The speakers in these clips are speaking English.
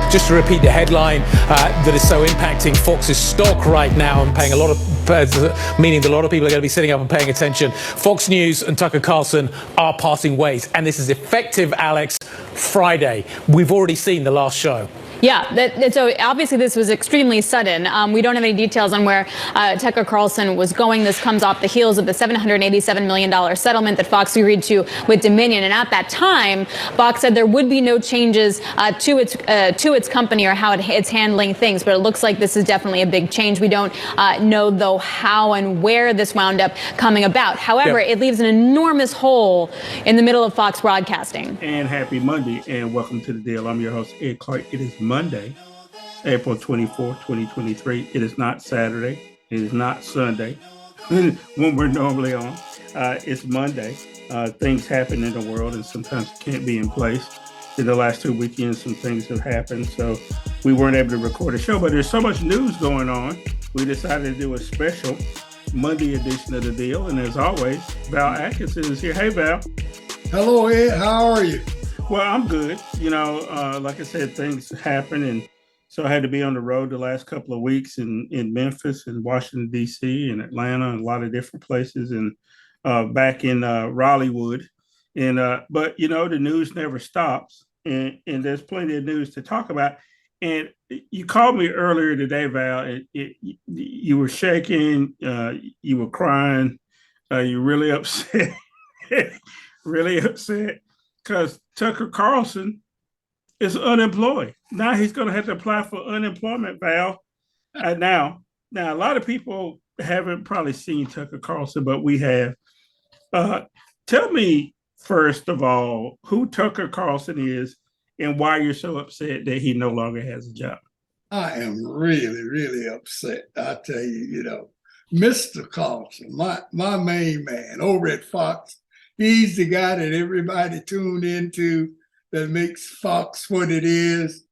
Just to repeat the headline that is so impacting Fox's stock right now and paying a lot of, meaning that a lot of people are going to be sitting up and paying attention. Fox News and Tucker Carlson are parting ways, and this is effective, Alex, Friday. We've already seen the last show. Yeah, so obviously this was extremely sudden. We don't have any details on where Tucker Carlson was going. This comes off the heels of the $787 million settlement that Fox agreed to with Dominion. And at that time, Fox said there would be no changes to its company or how it's handling things. But it looks like this is definitely a big change. We don't know, though, how and where this wound up coming about. However, It leaves an enormous hole in the middle of Fox broadcasting. And happy Monday, and welcome to The Deal. I'm your host, Ed Clark. It is Monday, April 24th, 2023. It is not Saturday. It is not Sunday when we're normally on. It's Monday. Things happen in the world, and sometimes it can't be in place. In the last 2 weekends, some things have happened, so we weren't able to record a show. But there's so much news going on, we decided to do a special Monday edition of The Deal. And as always, Val Atkinson is here. Hey, Val. Hello, Ed. How are you? Well, I'm good. You know, like I said, things happen. And so I had to be on the road the last couple of weeks in Memphis and Washington, D.C. and Atlanta and a lot of different places and back in Raleighwood. And but, you know, the news never stops. And there's plenty of news to talk about. And you called me earlier today, Val. You were shaking. You were crying. You were really upset. Really upset. Because Tucker Carlson is unemployed. Now he's going to have to apply for unemployment, Val. Now, a lot of people haven't probably seen Tucker Carlson, but we have. Tell me, first of all, who Tucker Carlson is and why you're so upset that he no longer has a job. I am really, really upset. I tell you, you know, Mr. Carlson, my main man over at Fox. He's the guy that everybody tuned into that makes Fox what it is.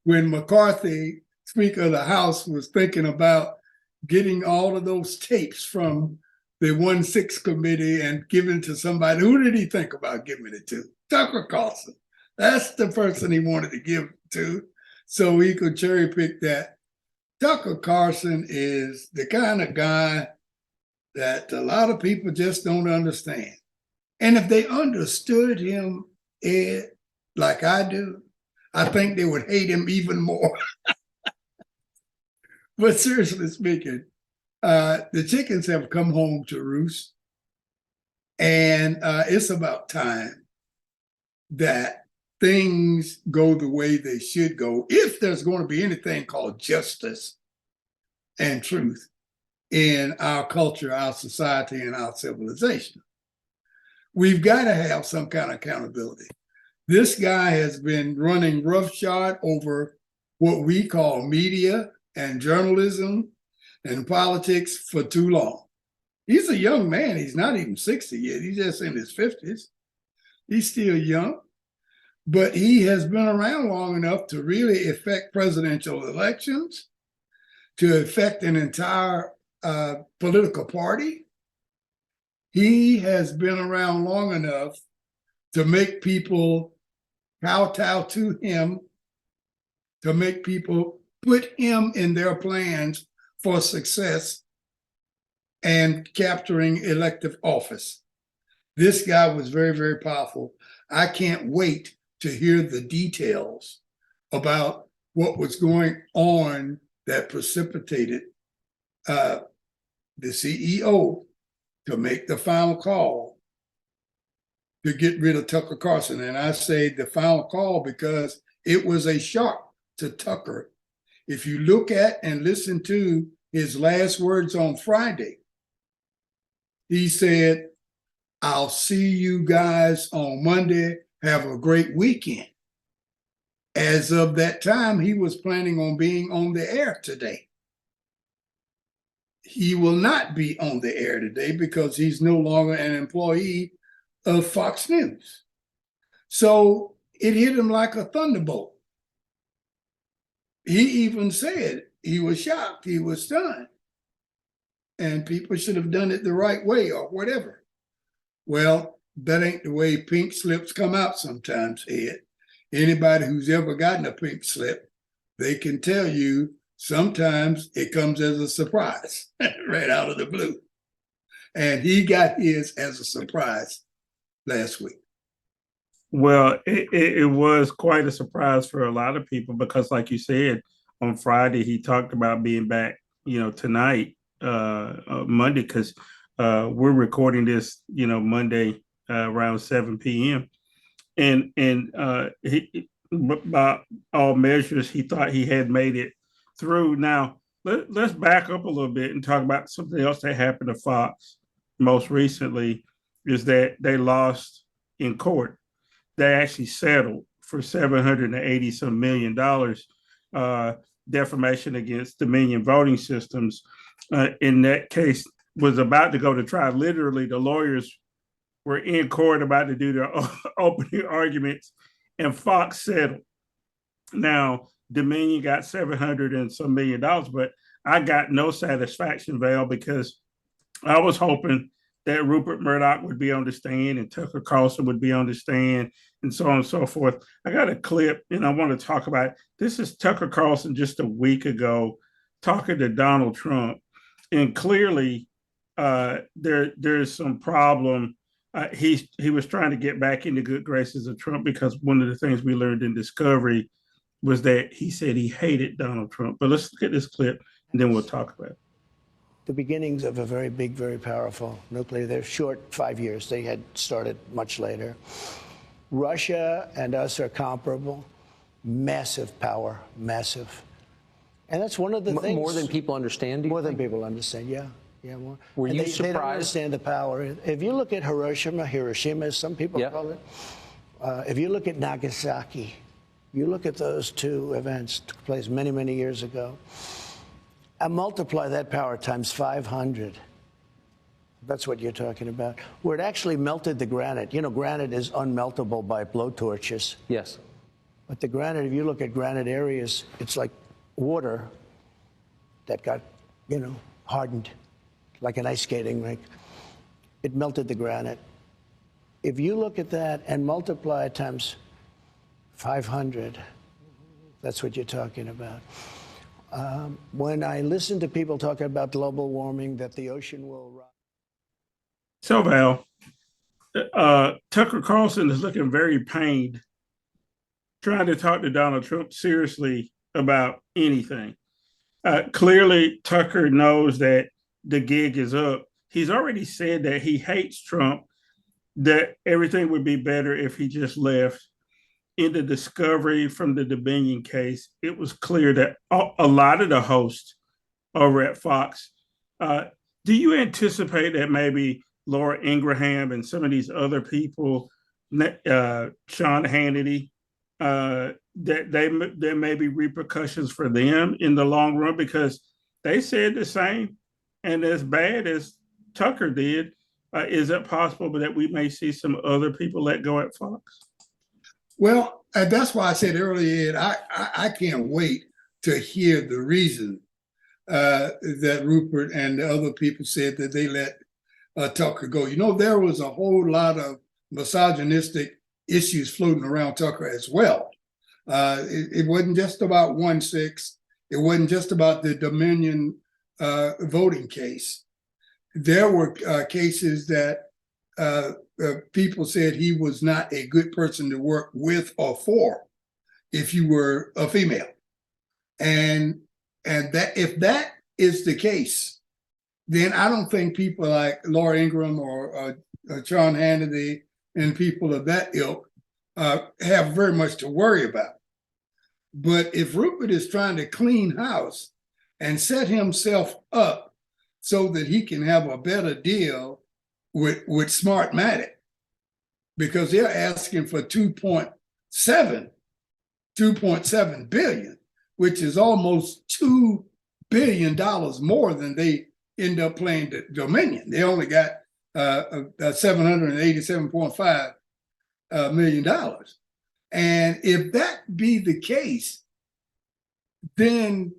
When McCarthy, Speaker of the House, was thinking about getting all of those tapes from the 1-6 committee and giving to somebody, who did he think about giving it to? Tucker Carlson. That's the person he wanted to give it to so he could cherry pick that. Tucker Carlson is the kind of guy that a lot of people just don't understand. And if they understood him, Ed, like I do, I think they would hate him even more. But seriously speaking, the chickens have come home to roost. And it's about time that things go the way they should go, if there's going to be anything called justice and truth in our culture, our society, and our civilization. We've got to have some kind of accountability. This guy has been running roughshod over what we call media and journalism and politics for too long. He's a young man. He's not even 60 yet. He's just in his 50s. He's still young, but he has been around long enough to really affect presidential elections, to affect an entire political party. He has been around long enough to make people kowtow to him, to make people put him in their plans for success and capturing elective office. This guy was very, very powerful. I can't wait to hear the details about what was going on that precipitated the CEO to make the final call to get rid of Tucker Carlson. And I say the final call because it was a shock to Tucker. If you look at and listen to his last words on Friday, he said, "I'll see you guys on Monday. Have a great weekend." As of that time, he was planning on being on the air today. He will not be on the air today because he's no longer an employee of Fox News. So it hit him like a thunderbolt. He even said he was shocked, he was stunned, and people should have done it the right way or whatever. Well, that ain't the way pink slips come out sometimes, Ed. Anybody who's ever gotten a pink slip they can tell you sometimes it comes as a surprise right out of the blue. And he got his as a surprise last week. Well, it was quite a surprise for a lot of people because, like you said, on Friday he talked about being back, tonight, Monday, because we're recording this, Monday around 7 p.m. And he, by all measures, he thought he had made it through. Now let's back up a little bit and talk about something else that happened to Fox most recently. Is that they lost in court. They actually settled for $780 some million, defamation against Dominion voting systems. In that case, was about to go to trial. Literally, the lawyers were in court about to do their opening arguments, and Fox settled. Now, Dominion got $700 and some million, but I got no satisfaction, Val, because I was hoping that Rupert Murdoch would be on the stand and Tucker Carlson would be on the stand and so on and so forth. I got a clip and I want to talk about it. This is Tucker Carlson just a week ago talking to Donald Trump. And clearly there's some problem. He was trying to get back in the good graces of Trump because one of the things we learned in Discovery was that he said he hated Donald Trump. But let's look at this clip and then we'll talk about it. The beginnings of a very big, very powerful nuclear. They're short 5 years. They had started much later. Russia and us are comparable. Massive power, massive. And that's one of the things. More than people understand? More than people understand, yeah. Yeah, more. Were you surprised? They don't understand the power. If you look at Hiroshima, as some people call it, if you look at Nagasaki, you look at those two events took place many, many years ago. And multiply that power times 500. That's what you're talking about. Where it actually melted the granite. Granite is unmeltable by blowtorches. Yes. But the granite, if you look at granite areas, it's like water that got, hardened, like an ice skating rink. It melted the granite. If you look at that and multiply it times 500, that's what you're talking about. When I listen to people talking about global warming, that the ocean will rise. So, Val, Tucker Carlson is looking very pained, trying to talk to Donald Trump seriously about anything. Clearly, Tucker knows that the gig is up. He's already said that he hates Trump, that everything would be better if he just left. In the discovery from the Dominion case, it was clear that a lot of the hosts over at Fox, do you anticipate that maybe Laura Ingraham and some of these other people, Sean Hannity, that there may be repercussions for them in the long run because they said the same and as bad as Tucker did? Is it possible that we may see some other people let go at Fox? Well, that's why I said earlier, Ed, I can't wait to hear the reason that Rupert and the other people said that they let Tucker go. There was a whole lot of misogynistic issues floating around Tucker as well. It wasn't just about 1-6. It wasn't just about the Dominion voting case. There were cases that people said he was not a good person to work with or for if you were a female. And that if that is the case, then I don't think people like Laura Ingraham or Sean Hannity and people of that ilk have very much to worry about. But if Rupert is trying to clean house and set himself up so that he can have a better deal with Smartmatic, because they're asking for 2.7 billion, which is almost $2 billion more than they end up paying the Dominion. They only got $787.5 million. And if that be the case, then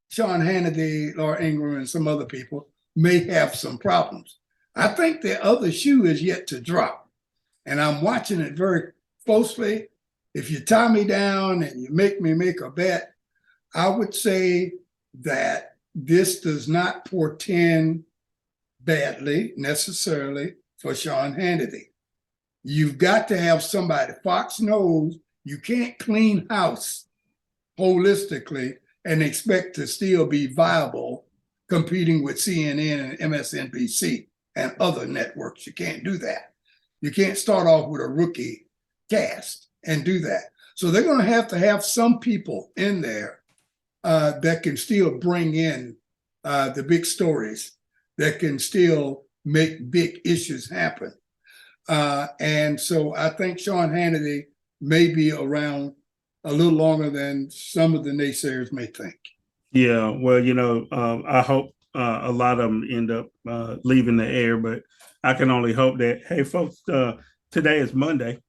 Sean Hannity, Laura Ingraham, and some other people may have some problems. I think the other shoe is yet to drop. And I'm watching it very closely. If you tie me down and you make me make a bet, I would say that this does not portend badly necessarily for Sean Hannity. You've got to have somebody. Fox knows you can't clean house holistically and expect to still be viable competing with CNN and MSNBC and other networks. You can't do that. You can't start off with a rookie cast and do that. So they're going to have some people in there that can still bring in the big stories, that can still make big issues happen. And so I think Sean Hannity may be around a little longer than some of the naysayers may think. Yeah, well, I hope a lot of them end up leaving the air, but I can only hope that, hey, folks, today is Monday,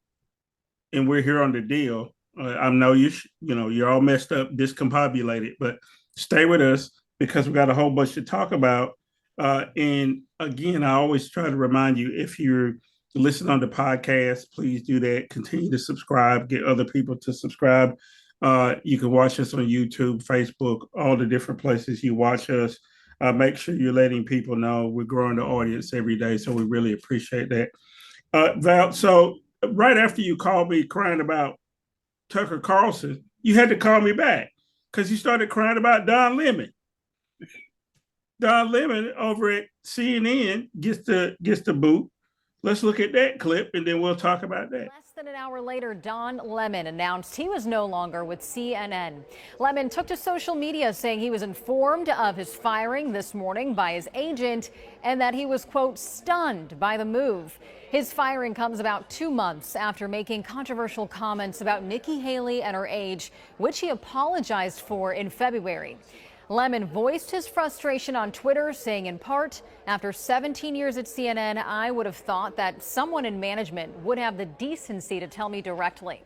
and we're here on the deal. I know you're all messed up, discombobulated, but stay with us because we got a whole bunch to talk about. And again, I always try to remind you, if you're listening on the podcast, please do that. Continue to subscribe, get other people to subscribe. You can watch us on YouTube, Facebook, all the different places you watch us. Make sure you're letting people know we're growing the audience every day. So we really appreciate that. Val, so right after you called me crying about Tucker Carlson, you had to call me back because you started crying about Don Lemon. Don Lemon over at CNN gets the boot. Let's look at that clip and then we'll talk about that. Less than an hour later, Don Lemon announced he was no longer with CNN. Lemon took to social media saying he was informed of his firing this morning by his agent and that he was, quote, stunned by the move. His firing comes about 2 months after making controversial comments about Nikki Haley and her age, which he apologized for in February. Lemon voiced his frustration on Twitter, saying in part, after 17 years at CNN, I would have thought that someone in management would have the decency to tell me directly.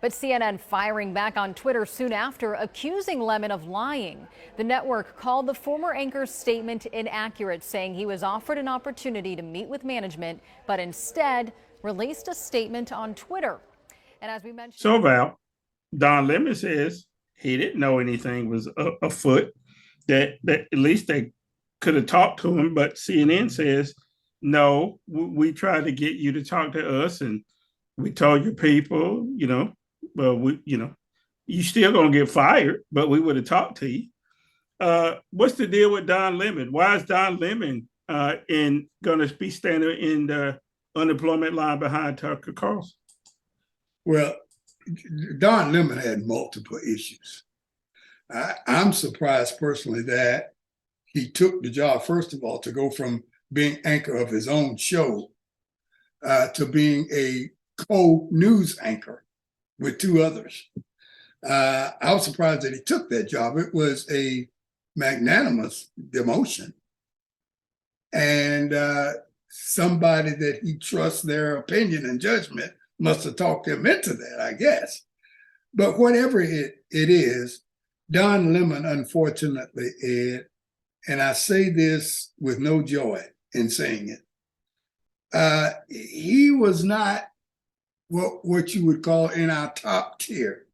But CNN firing back on Twitter soon after, accusing Lemon of lying. The network called the former anchor's statement inaccurate, saying he was offered an opportunity to meet with management, but instead released a statement on Twitter. And as we mentioned... So, Val, Don Lemon says he didn't know anything was afoot, that at least they could have talked to him, but CNN says, no, we tried to get you to talk to us and we told your people, you still gonna get fired, but we would have talked to you. What's the deal with Don Lemon? Why is Don Lemon gonna be standing in the unemployment line behind Tucker Carlson? Well, Don Lemon had multiple issues. I'm surprised personally that he took the job, first of all, to go from being anchor of his own show to being a co-news anchor with two others. I was surprised that he took that job. It was a magnanimous demotion. And somebody that he trusts their opinion and judgment must have talked him into that, I guess. But whatever it is, Don Lemon, unfortunately, Ed, and I say this with no joy in saying it, he was not what you would call in our top tier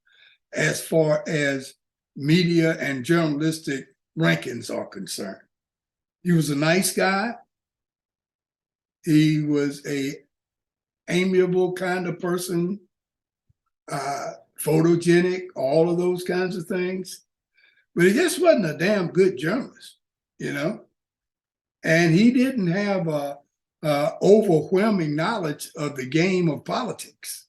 as far as media and journalistic rankings are concerned. He was a nice guy. He was a amiable kind of person, photogenic, all of those kinds of things. But he just wasn't a damn good journalist, And he didn't have a overwhelming knowledge of the game of politics.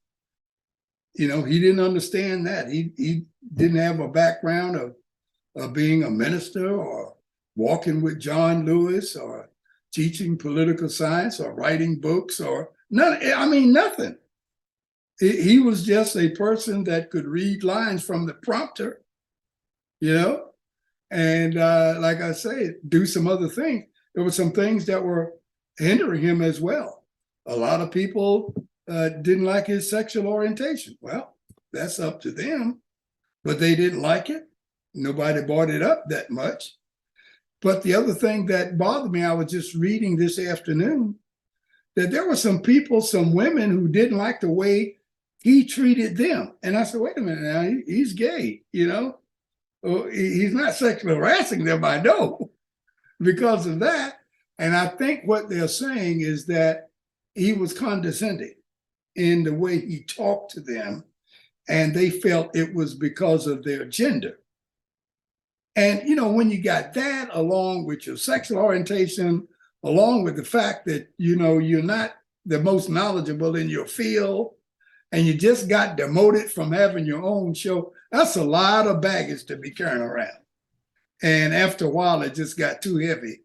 He didn't understand that. He didn't have a background of being a minister or walking with John Lewis or teaching political science or writing books or nothing. He was just a person that could read lines from the prompter, and like I say, do some other things. There were some things that were hindering him as well. A lot of people didn't like his sexual orientation. Well, that's up to them, but they didn't like it. Nobody brought it up that much. But the other thing that bothered me, I was just reading this afternoon, that there were some people, some women who didn't like the way he treated them. And I said, wait a minute now, he's gay, He's not sexually harassing them, I know, because of that. And I think what they're saying is that he was condescending in the way he talked to them, and they felt it was because of their gender. And, when you got that along with your sexual orientation, along with the fact that, you're not the most knowledgeable in your field, and you just got demoted from having your own show, that's a lot of baggage to be carrying around. And after a while, it just got too heavy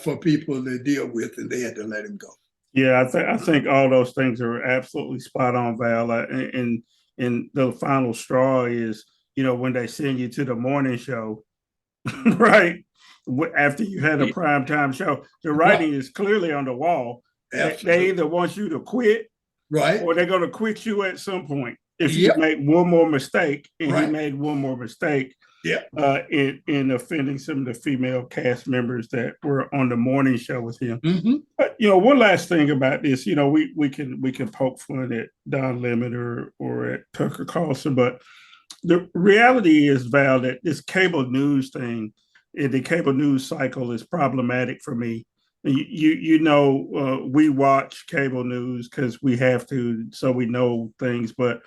for people to deal with, and they had to let him go. Yeah, I think all those things are absolutely spot on, Val. And the final straw is, when they send you to the morning show, right? After you had a primetime show, the writing is clearly on the wall. They either want you to quit, right, or they're going to quit you at some point if you make one more mistake. And he made one more mistake. In offending some of the female cast members that were on the morning show with him. Mm-hmm. But one last thing about this, we can poke fun at Don Lemon or at Tucker Carlson, but the reality is, Val, that this cable news thing, the cable news cycle is problematic for me. We watch cable news because we have to, so we know things, but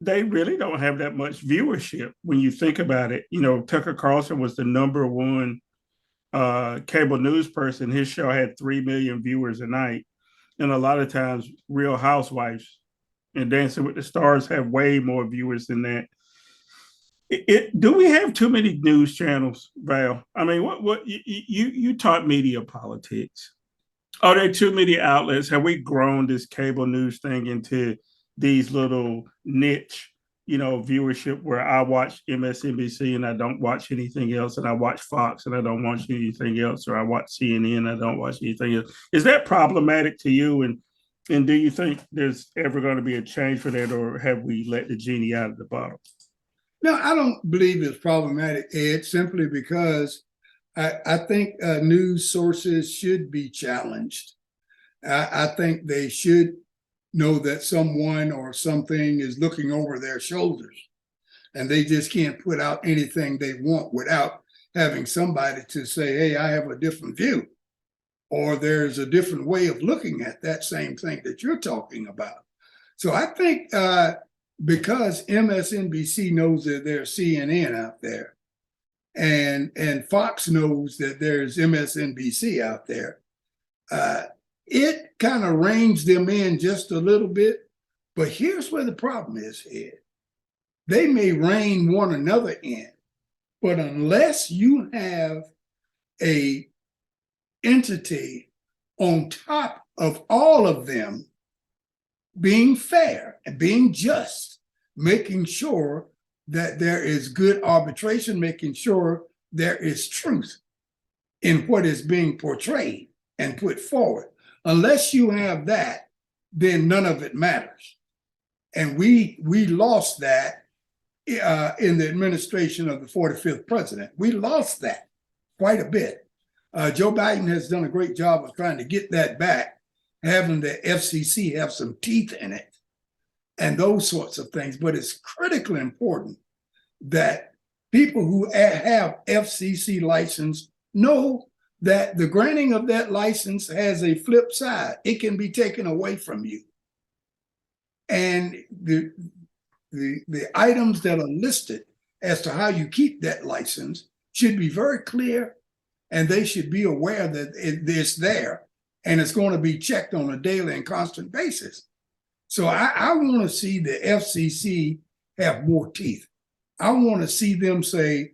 they really don't have that much viewership when you think about it. Tucker Carlson was the number one cable news person. His show had 3 million viewers a night. And a lot of times Real Housewives and Dancing with the Stars have way more viewers than that. Do we have too many news channels, Val? I mean, what you taught media politics. Are there too many outlets? Have we grown this cable news thing into these little niche, viewership where I watch MSNBC and I don't watch anything else, and I watch Fox and I don't watch anything else, or I watch CNN and I don't watch anything else? Is that problematic to you? And do you think there's ever going to be a change for that, or have we let the genie out of the bottle? No, I don't believe it's problematic, Ed, simply because I think news sources should be challenged. I think they should know that someone or something is looking over their shoulders, and they just can't put out anything they want without having somebody to say, hey, I have a different view, or there's a different way of looking at that same thing that you're talking about. So I think because MSNBC knows that there's CNN out there, and Fox knows that there's MSNBC out there, it kind of reins them in just a little bit. But here's where the problem is, Ed. They may rein one another in, but unless you have a entity on top of all of them being fair and being just, making sure that there is good arbitration, making sure there is truth in what is being portrayed and put forward. Unless you have that, then none of it matters. And we lost that in the administration of the 45th president. We lost that quite a bit. Joe Biden has done a great job of trying to get that back, having the FCC have some teeth in it and those sorts of things. But it's critically important that people who have FCC license know that the granting of that license has a flip side. It can be taken away from you. And the items that are listed as to how you keep that license should be very clear, and they should be aware that it's there and it's going to be checked on a daily and constant basis. So I want to see the FCC have more teeth. I want to see them say,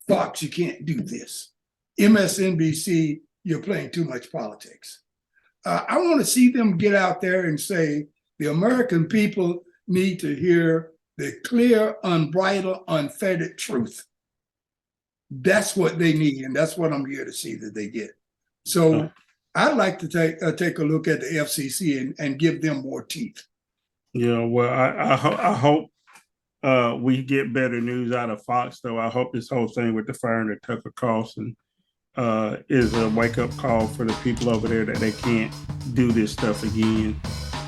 Fox, you can't do this. MSNBC, you're playing too much politics. I want to see them get out there and say, the American people need to hear the clear, unbridled, unfettered truth. That's what they need, and that's what I'm here to see that they get. So I'd like to take a look at the FCC and give them more teeth. Yeah, well, I hope we get better news out of Fox, though. I hope this whole thing with the firing of Tucker Carlson is a wake-up call for the people over there that they can't do this stuff again.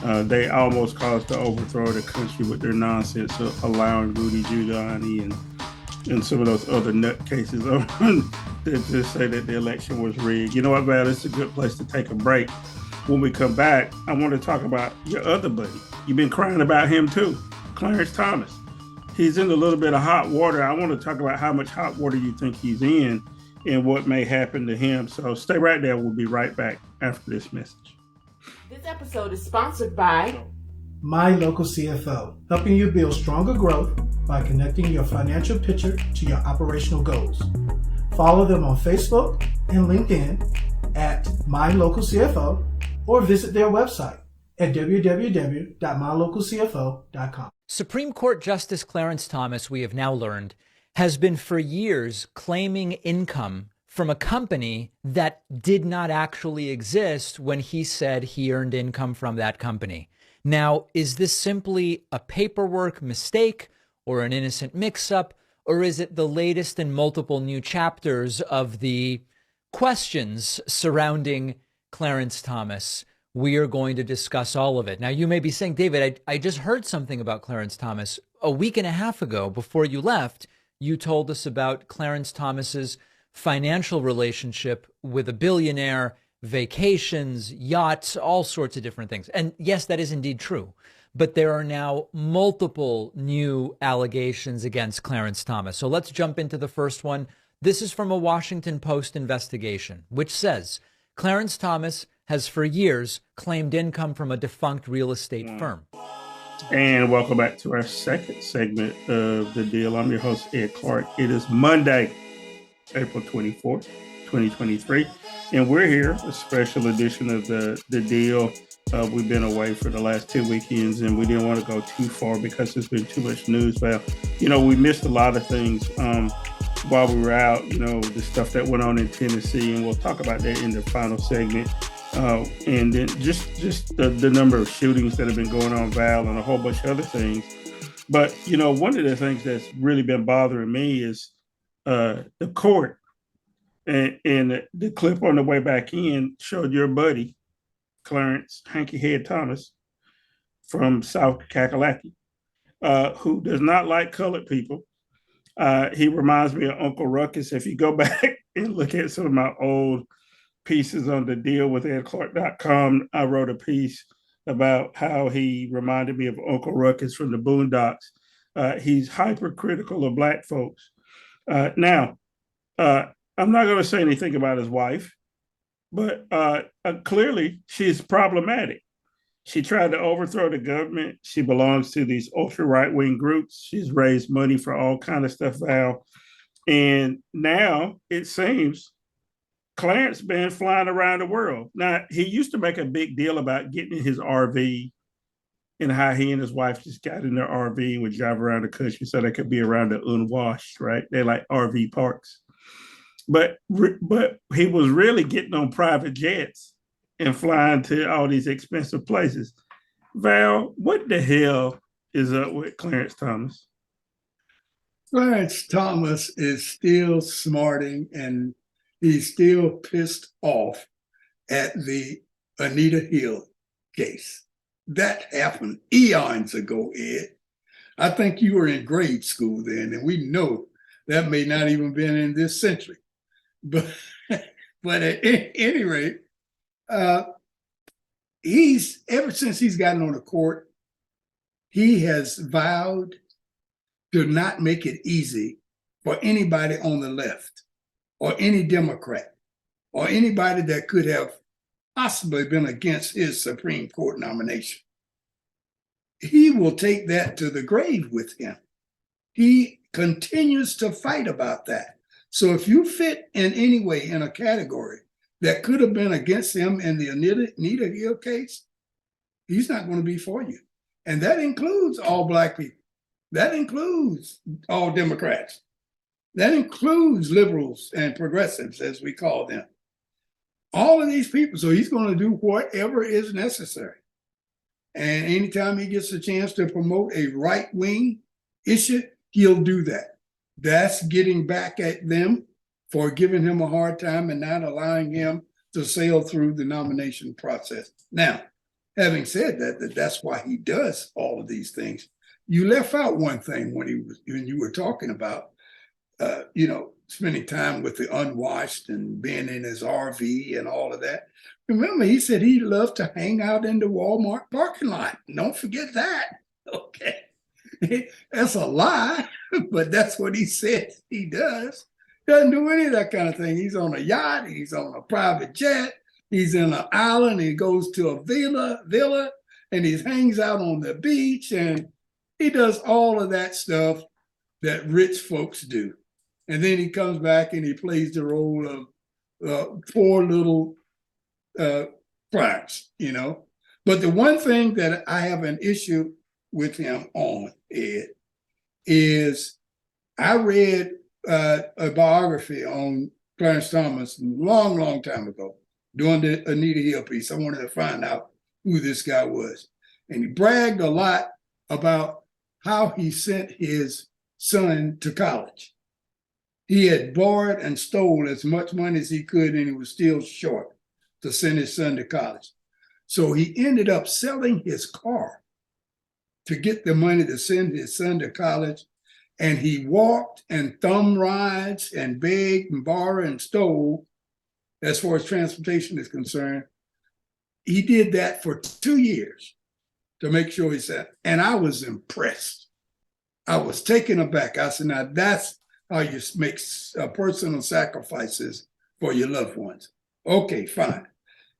They almost caused the overthrow of the country with their nonsense of allowing Rudy Giuliani and some of those other nutcases to say that the election was rigged. You know what, Val? It's a good place to take a break. When we come back, I want to talk about your other buddy. You've been crying about him too, Clarence Thomas. He's in a little bit of hot water. I want to talk about how much hot water you think he's in and what may happen to him. So stay right there. We'll be right back after this message. This episode is sponsored by My Local CFO, helping you build stronger growth by connecting your financial picture to your operational goals. Follow them on Facebook and LinkedIn at My Local CFO or visit their website at www.mylocalcfo.com. Supreme Court Justice Clarence Thomas, we have now learned, has been for years claiming income from a company that did not actually exist when he said he earned income from that company. Now, is this simply a paperwork mistake or an innocent mix-up, or is it the latest in multiple new chapters of the questions surrounding Clarence Thomas? We are going to discuss all of it. Now, you may be saying, David, I just heard something about Clarence Thomas. A week and a half ago, before you left, you told us about Clarence Thomas's financial relationship with a billionaire, vacations, yachts, all sorts of different things. And yes, that is indeed true. But there are now multiple new allegations against Clarence Thomas. So let's jump into the first one. This is from a Washington Post investigation, which says Clarence Thomas has for years claimed income from a defunct real estate firm. And welcome back to our second segment of The Deal. I'm your host, Ed Clark. It is Monday, April 24th, 2023. And we're here, a special edition of The Deal. We've been away for the last 2 weekends, and we didn't want to go too far because there's been too much news. Well, we missed a lot of things while we were out, the stuff that went on in Tennessee, and we'll talk about that in the final segment. And then just the number of shootings that have been going on, Val, and a whole bunch of other things. But, one of the things that's really been bothering me is the court. And the clip on the way back in showed your buddy, Clarence Hanky Head Thomas from South Kakalaki, who does not like colored people. He reminds me of Uncle Ruckus. If you go back and look at some of my old pieces on The Deal with edclark.com, I wrote a piece about how he reminded me of Uncle Ruckus from the Boondocks. He's hypercritical of Black folks. Now, I'm not going to say anything about his wife, but clearly she's problematic. She tried to overthrow the government. She belongs to these ultra right-wing groups. She's raised money for all kind of stuff, Val. And now it seems Clarence been flying around the world. Now, he used to make a big deal about getting in his RV and how he and his wife just got in their RV and would drive around the country so they could be around the unwashed, right? They like RV parks. But he was really getting on private jets and flying to all these expensive places. Val, what the hell is up with Clarence Thomas? Clarence Thomas is still smarting, and he's still pissed off at the Anita Hill case. That happened eons ago, Ed. I think you were in grade school then, and we know that may not even been in this century. But at any rate, he's ever since he's gotten on the court, he has vowed to not make it easy for anybody on the left or any Democrat or anybody that could have possibly been against his Supreme Court nomination. He will take that to the grave with him. He continues to fight about that. So if you fit in any way in a category that could have been against him in the Anita Hill case, he's not going to be for you. And that includes all Black people. That includes all Democrats. That includes liberals and progressives, as we call them. All of these people. So he's going to do whatever is necessary. And anytime he gets a chance to promote a right-wing issue, he'll do that. That's getting back at them for giving him a hard time and not allowing him to sail through the nomination process. Now, having said that, that's why he does all of these things. You left out one thing when you were talking about, spending time with the unwashed and being in his RV and all of that. Remember, he said he loved to hang out in the Walmart parking lot. Don't forget that. Okay. That's a lie, but that's what he said he does. Doesn't do any of that kind of thing. He's on a yacht, he's on a private jet, he's in an island, he goes to a villa, and he hangs out on the beach, and he does all of that stuff that rich folks do. And then he comes back and he plays the role of poor little Clarence, But the one thing that I have an issue with him on, Ed, is I read a biography on Clarence Thomas a long, long time ago, doing the Anita Hill piece. I wanted to find out who this guy was. And he bragged a lot about how he sent his son to college. He had borrowed and stole as much money as he could, and he was still short to send his son to college. So he ended up selling his car to get the money to send his son to college. And he walked and thumb rides and begged and borrowed and stole as far as transportation is concerned. He did that for 2 years to make sure he said, and I was impressed. I was taken aback. I said, now that's how you make personal sacrifices for your loved ones. Okay, fine.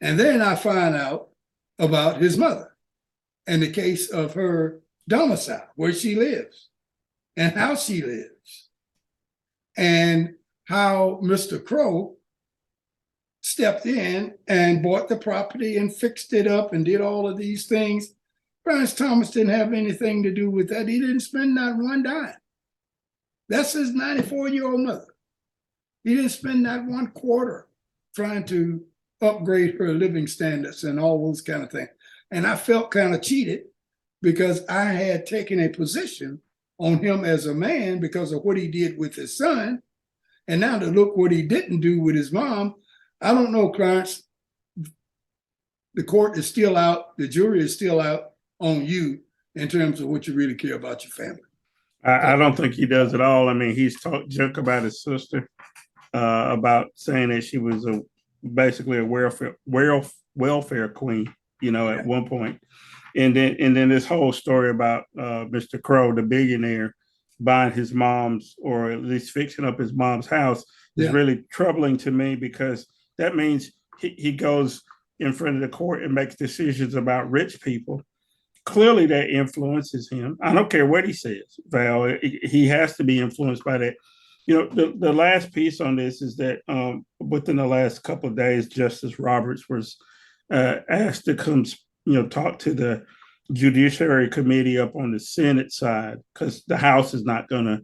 And then I find out about his mother and the case of her domicile, where she lives and how she lives, and how Mr. Crow stepped in and bought the property and fixed it up and did all of these things. Clarence Thomas didn't have anything to do with that. He didn't spend not one dime. That's his 94-year-old mother. He didn't spend not one quarter trying to upgrade her living standards and all those kind of things. And I felt kind of cheated because I had taken a position on him as a man because of what he did with his son. And now to look what he didn't do with his mom, I don't know, Clarence. The court is still out. The jury is still out on you in terms of what you really care about your family. I don't think he does at all. I mean, he's talked junk about his sister, about saying that she was basically a welfare queen, at one point. And then this whole story about Mr. Crow, the billionaire, buying his mom's, or at least fixing up his mom's house, is really troubling to me, because that means he goes in front of the court and makes decisions about rich people. Clearly that influences him. I don't care what he says, Val. He has to be influenced by that. The last piece on this is that within the last couple of days, Justice Roberts was asked to come, talk to the Judiciary Committee up on the Senate side, because the House is not going to,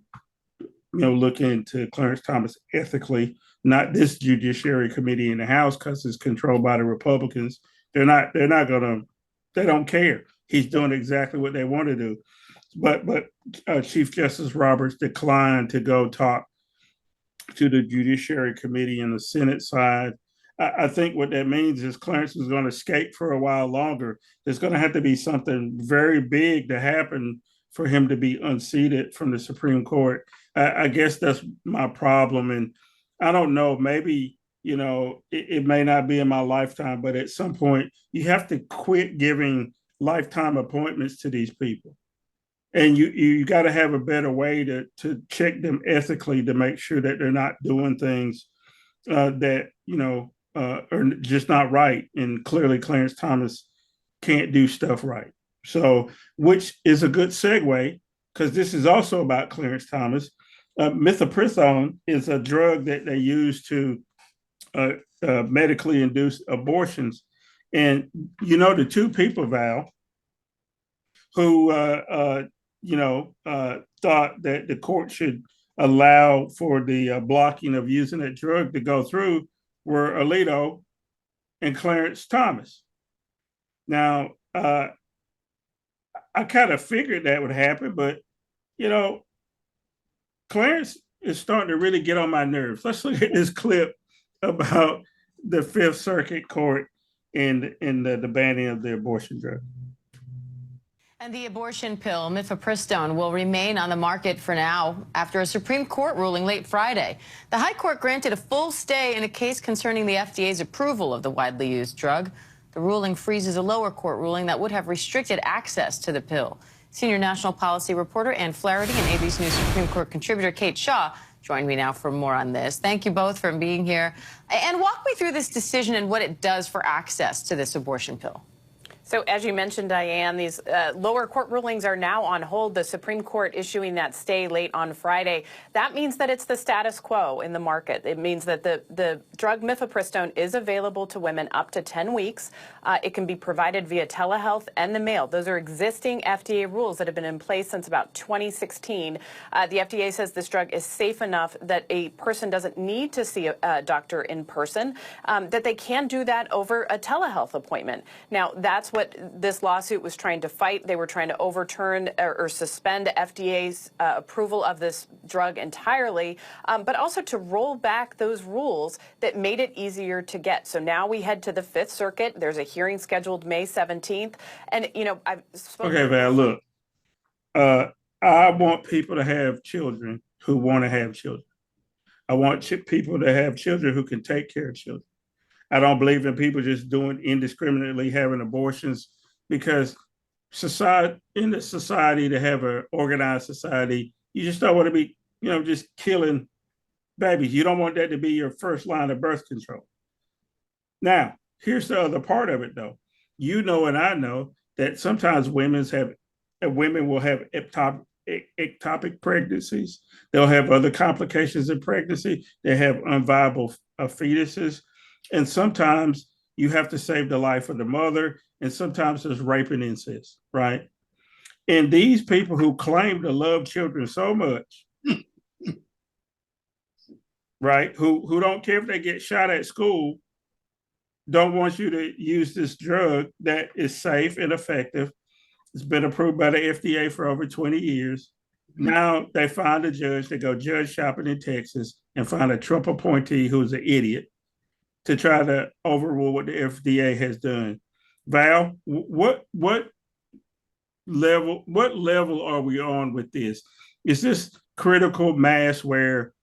look into Clarence Thomas ethically. Not this Judiciary Committee in the House, because it's controlled by the Republicans. They don't care. He's doing exactly what they want to do. But Chief Justice Roberts declined to go talk to the Judiciary Committee in the Senate side. I think what that means is Clarence is going to skate for a while longer. There's going to have to be something very big to happen for him to be unseated from the Supreme Court. I guess that's my problem. And I don't know, maybe, it may not be in my lifetime, but at some point you have to quit giving lifetime appointments to these people. And you got to have a better way to check them ethically, to make sure that they're not doing things that, are just not right. And clearly Clarence Thomas can't do stuff right. So, which is a good segue, because this is also about Clarence Thomas. Mifepristone is a drug that they use to medically induce abortions. And, the two people, Val, who, thought that the court should allow for the blocking of using that drug to go through were Alito and Clarence Thomas. Now, I kind of figured that would happen, but, Clarence is starting to really get on my nerves. Let's look at this clip about the Fifth Circuit Court in the banning of the abortion drug. And the abortion pill, mifepristone, will remain on the market for now after a Supreme Court ruling late Friday. The High Court granted a full stay in a case concerning the FDA's approval of the widely used drug. The ruling freezes a lower court ruling that would have restricted access to the pill. Senior national policy reporter Ann Flaherty and AB's News Supreme Court contributor Kate Shaw join me now for more on this. Thank you both for being here. And walk me through this decision and what it does for access to this abortion pill. So as you mentioned, Diane, these lower court rulings are now on hold. The Supreme Court issuing that stay late on Friday. That means that it's the status quo in the market. It means that the drug mifepristone is available to women up to 10 weeks. It can be provided via telehealth and the mail. Those are existing FDA rules that have been in place since about 2016. The FDA says this drug is safe enough that a person doesn't need to see a doctor in person, that they can do that over a telehealth appointment. Now, that's what this lawsuit was trying to fight. They were trying to overturn or suspend FDA's approval of this drug entirely, but also to roll back those rules that made it easier to get. So now we head to the Fifth Circuit. There's a hearing scheduled May 17th. And, you know, I've spoken. Okay, Val, look, I want people to have children who want to have children. I want people to have children who can take care of children. I don't believe in people just doing indiscriminately having abortions, because in the society, to have an organized society, you just don't want to be, just killing babies. You don't want that to be your first line of birth control. Now, here's the other part of it, though. You know, and I know that sometimes women will have ectopic pregnancies. They'll have other complications in pregnancy. They have unviable fetuses. And sometimes you have to save the life of the mother, and sometimes there's rape and incest, right? And these people who claim to love children so much, right, who don't care if they get shot at school, don't want you to use this drug that is safe and effective. It's been approved by the FDA for over 20 years. Now they find a judge, they go judge shopping in Texas and find a Trump appointee who's an idiot to try to overrule what the FDA has done. Val, what level are we on with this? Is this critical mass where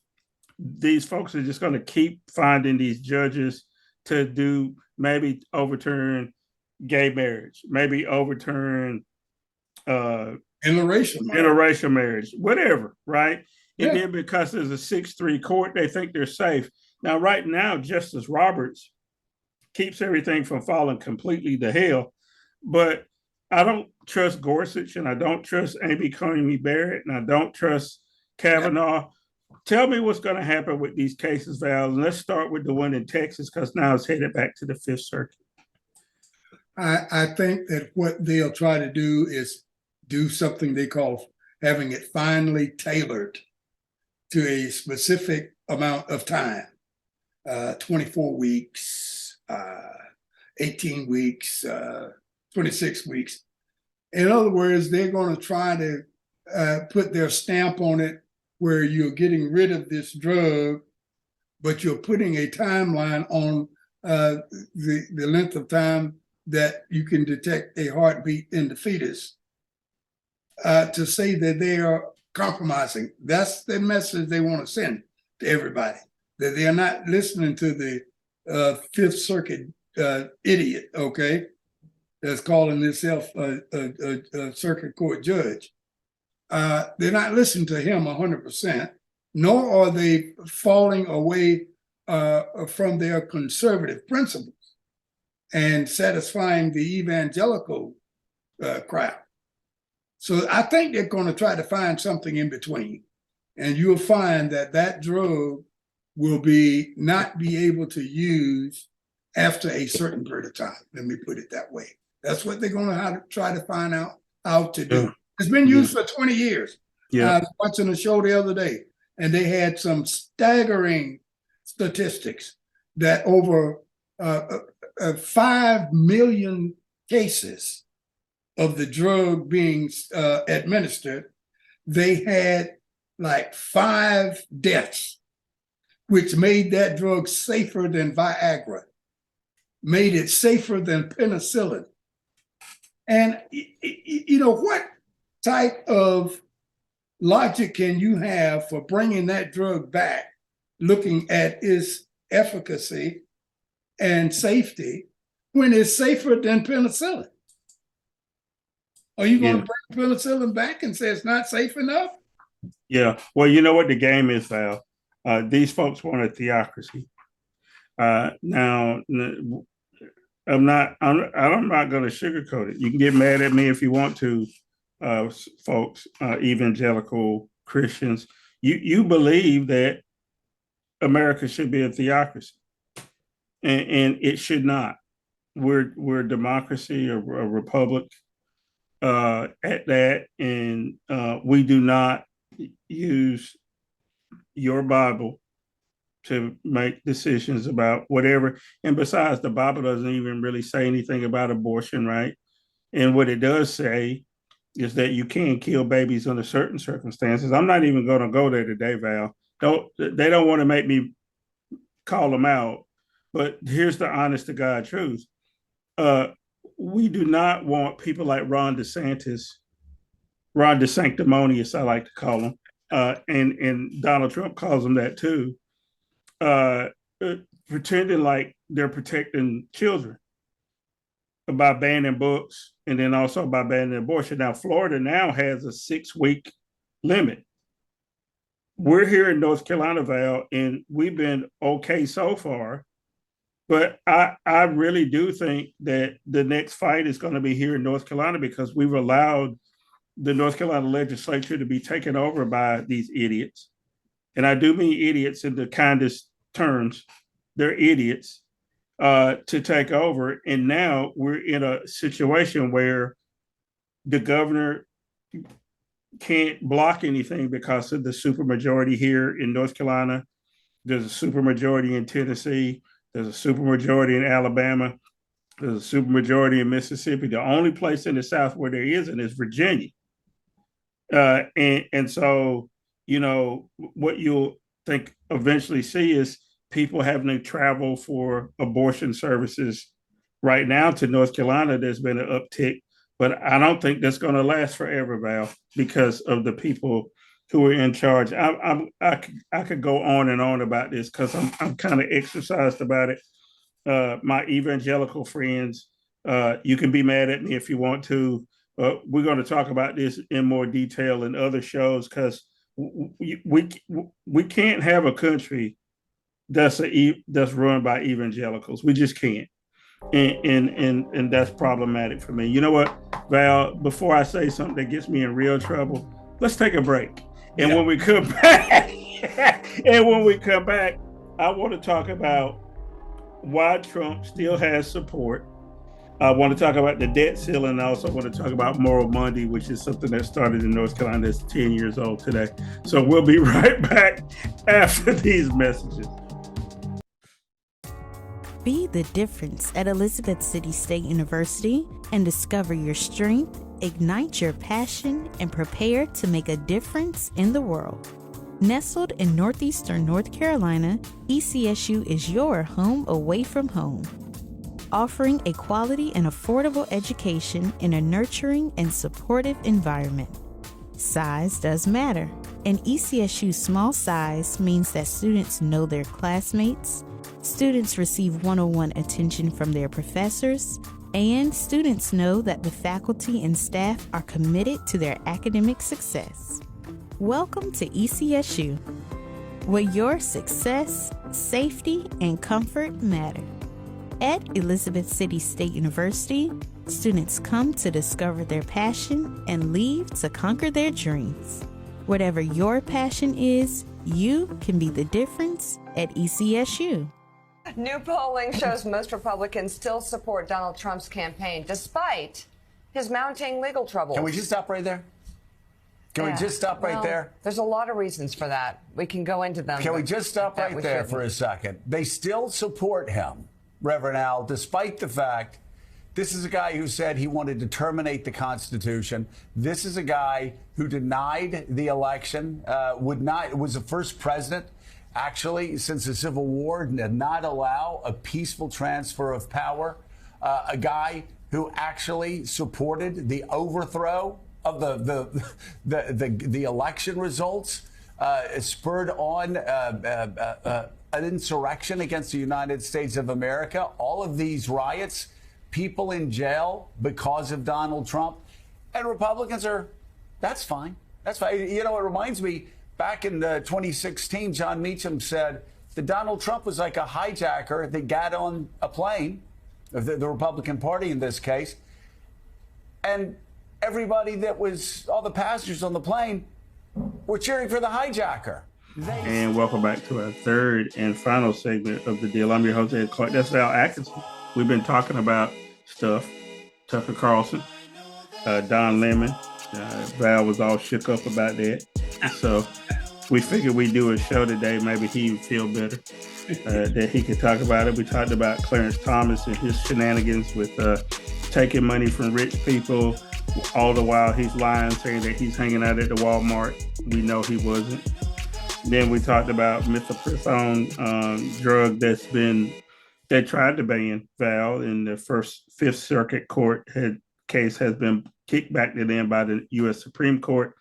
these folks are just going to keep finding these judges to maybe overturn gay marriage, maybe overturn interracial marriage, whatever, right? Yeah. And then because there's a 6-3 court, they think they're safe. Now, right now, Justice Roberts keeps everything from falling completely to hell. But I don't trust Gorsuch, and I don't trust Amy Coney Barrett, and I don't trust Kavanaugh. Tell me what's going to happen with these cases, Val. And let's start with the one in Texas, because now it's headed back to the Fifth Circuit. I think that what they'll try to do is do something they call having it finely tailored to a specific amount of time. 24 weeks, 18 weeks, 26 weeks. In other words, they're going to try to put their stamp on it where you're getting rid of this drug, but you're putting a timeline on the length of time that you can detect a heartbeat in the fetus, to say that they are compromising. That's the message they want to send to everybody, that they are not listening to the Fifth Circuit idiot, okay, that's calling himself a circuit court judge. They're not listening to him 100%, nor are they falling away from their conservative principles and satisfying the evangelical crowd. So I think they're going to try to find something in between, and you'll find that drug will not be able to use after a certain period of time. Let me put it that way. That's what they're going to try to find out how to do. It's been used for 20 years. Yeah. I was watching a show the other day, and they had some staggering statistics that over 5 million cases of the drug being administered, they had like 5 deaths, which made that drug safer than Viagra. made it safer than penicillin. And, you know, what type of logic can you have for bringing that drug back, looking at its efficacy and safety when it's safer than penicillin? Are you going to bring penicillin back and say it's not safe enough? Yeah. Well, you know what the game is, Val. These folks want a theocracy. Now, I'm not going to sugarcoat it. You can get mad at me if you want to, folks, evangelical Christians. You believe that America should be a theocracy, and it should not. We're a democracy, a republic at that, and we do not use your Bible to make decisions about whatever. And besides, the Bible doesn't even really say anything about abortion, right? And what it does say is that you can kill babies under certain circumstances. I'm not even going to go there today, Val. They don't want to make me call them out, but here's the honest to God truth. We do not want people like Ron DeSanctimonious, I like to call him, and Donald Trump calls them that too, pretending like they're protecting children by banning books and then also by banning abortion. Now, Florida now has a 6-week limit. We're here in North Carolina, Val, and we've been okay so far. But I really do think that the next fight is going to be here in North Carolina because we've allowed the North Carolina legislature to be taken over by these idiots. And I do mean idiots in the kindest terms. They're idiots to take over. And now we're in a situation where the governor can't block anything because of the supermajority here in North Carolina. There's a supermajority in Tennessee. There's a supermajority in Alabama. There's a supermajority in Mississippi. The only place in the South where there isn't is Virginia. And so, you know, what you'll think eventually see is people having to travel for abortion services right now to North Carolina. There's been an uptick, but I don't think that's going to last forever, Val, because of the people who are in charge. I could go on and on about this because I'm kind of exercised about it. My evangelical friends, you can be mad at me if you want to. We're going to talk about this in more detail in other shows because we can't have a country that's run by evangelicals. We just can't, and that's problematic for me. You know what, Val? Before I say something that gets me in real trouble, let's take a break. And when we come back, I want to talk about why Trump still has support. I want to talk about the debt ceiling. I also want to talk about Moral Monday, which is something that started in North Carolina that's 10 years old today. So we'll be right back after these messages. Be the difference at Elizabeth City State University and discover your strength, ignite your passion, and prepare to make a difference in the world. Nestled in northeastern North Carolina, ECSU is your home away from home, offering a quality and affordable education in a nurturing and supportive environment. Size does matter, and ECSU's small size means that students know their classmates, students receive one-on-one attention from their professors, and students know that the faculty and staff are committed to their academic success. Welcome to ECSU, where your success, safety, and comfort matter. At Elizabeth City State University, students come to discover their passion and leave to conquer their dreams. Whatever your passion is, you can be the difference at ECSU. New polling shows most Republicans still support Donald Trump's campaign, despite his mounting legal troubles. Can we just stop right there? Can we just stop right there? There's a lot of reasons for that. We can go into them. Can we just stop right there for a second? They still support him, Reverend Al, despite the fact this is a guy who said he wanted to terminate the Constitution. This is a guy who denied the election, was the first president actually, since the Civil War, did not allow a peaceful transfer of power. A guy who actually supported the overthrow of the election results, spurred on an insurrection against the United States of America. All of these riots, people in jail because of Donald Trump, and Republicans are, that's fine. That's fine. You know, it reminds me, back in 2016, John Meacham said that Donald Trump was like a hijacker that got on a plane, the Republican Party in this case, and everybody that was, all the passengers on the plane were cheering for the hijacker. And welcome back to our third and final segment of the deal. I'm your host, Ed Clark. That's Val Atkinson. We've been talking about stuff. Tucker Carlson, Don Lemon. Val was all shook up about that. So we figured we'd do a show today. Maybe he would feel better that he could talk about it. We talked about Clarence Thomas and his shenanigans with taking money from rich people. All the while he's lying, saying that he's hanging out at the Walmart. We know he wasn't. Then we talked about mifepristone drug they tried to ban, Val, in the Fifth Circuit Court case has been kicked back to them by the U.S. Supreme Court.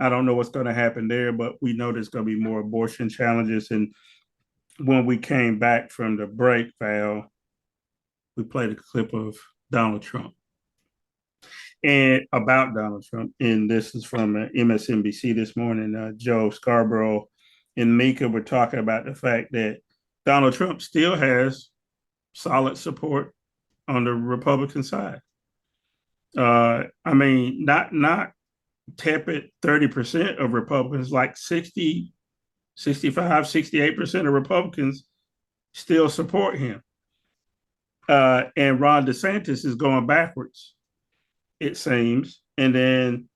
I don't know what's going to happen there, but we know there's going to be more abortion challenges. And when we came back from the break, Val, we played a clip of Donald Trump. And about Donald Trump, and this is from MSNBC this morning, Joe Scarborough and Mika were talking about the fact that Donald Trump still has solid support on the Republican side. I mean, not tepid 30% of Republicans, like 60, 65, 68% of Republicans still support him. And Ron DeSantis is going backwards, it seems. And then